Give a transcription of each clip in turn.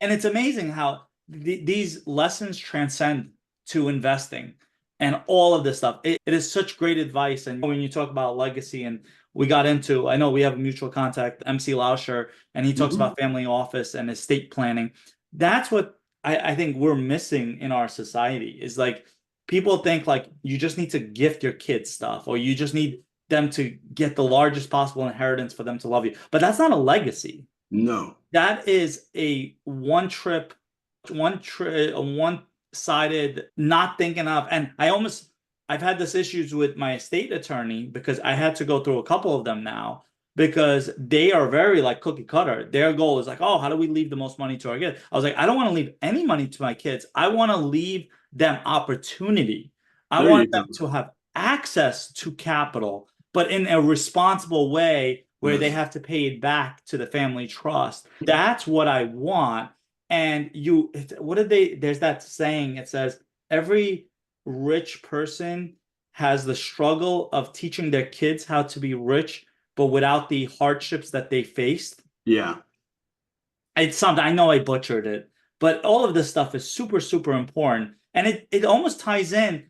And it's amazing how these lessons transcend to investing and all of this stuff. It is such great advice. And when you talk about legacy, and we got into, I know we have a mutual contact, MC Lauscher, and he talks Mhm. about family office and estate planning. That's what I think we're missing in our society is like people think like you just need to gift your kids stuff or you just need them to get the largest possible inheritance for them to love you. But that's not a legacy. No. That is a one-sided, not thinking of. And I've had this issues with my estate attorney because I had to go through a couple of them now because they are very like cookie cutter. Their goal is like, oh, how do we leave the most money to our kids? I was like, I don't want to leave any money to my kids. I want to leave them opportunity. I There want you them go. to have access to capital, but in a responsible way where they Yes. have to pay it back to the family trust. That's what I want. And you, what did they, there's that saying, it says, every rich person has the struggle of teaching their kids how to be rich, but without the hardships that they faced. Yeah. It's something, I know I butchered it, but all of this stuff is super, super important. And it almost ties in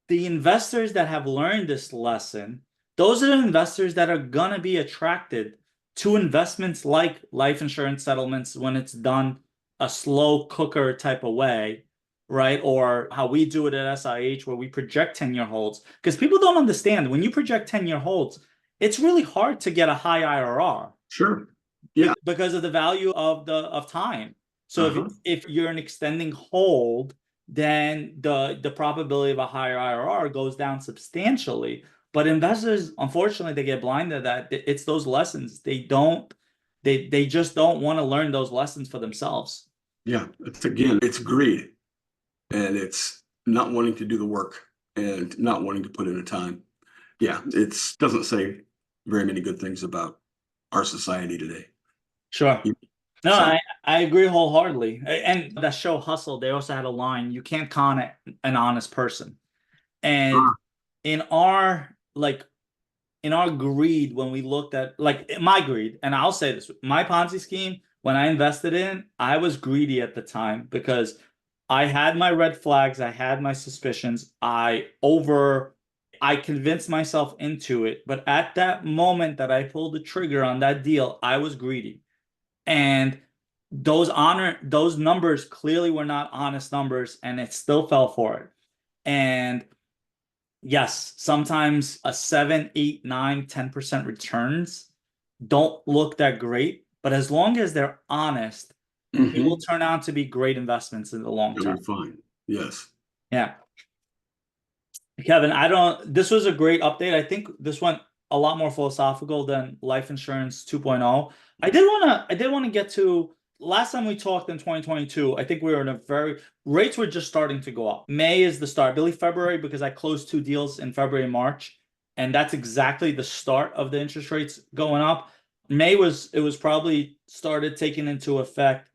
the investors that have learned this lesson. Those are the investors that are going to be attracted to investments like life insurance settlements when it's done a slow cooker type of way, right? Or how we do it at SIH, where we project 10-year holds. Because people don't understand when you project 10-year holds, it's really hard to get a high IRR Sure. Yeah. because of the value of the of time. So Uh-huh. if you're an extending hold, then the probability of a higher IRR goes down substantially. But investors, unfortunately, they get blinded that it's those lessons. They just don't want to learn those lessons for themselves. Yeah. It's again, it's greed and it's not wanting to do the work and not wanting to put in the time. Yeah, it's doesn't say very many good things about our society today. Sure. No, So, I agree wholeheartedly. And that show Hustle, they also had a line, you can't con an honest person. And ah, in our like in our greed, when we looked at like my greed, and I'll say this, my Ponzi scheme, when I invested in, I was greedy at the time because I had my red flags, I had my suspicions, I convinced myself into it, but at that moment that I pulled the trigger on that deal, I was greedy. And those numbers clearly were not honest numbers, and it still fell for it. And yes, sometimes a 7, 8, 9, 10% returns don't look that great, but as long as they're honest, they will mm-hmm. turn out to be great investments in the long It'll term. be fine. Yes. Yeah. Kevin, I don't, this was a great update. I think this went a lot more philosophical than life insurance 2.0. I did want to get to last time we talked in 2022. I think we were in a very rates were just starting to go up. May is the start, I believe February, because I closed two deals in February and March, and that's exactly the start of the interest rates going up. May was it was probably started taking into effect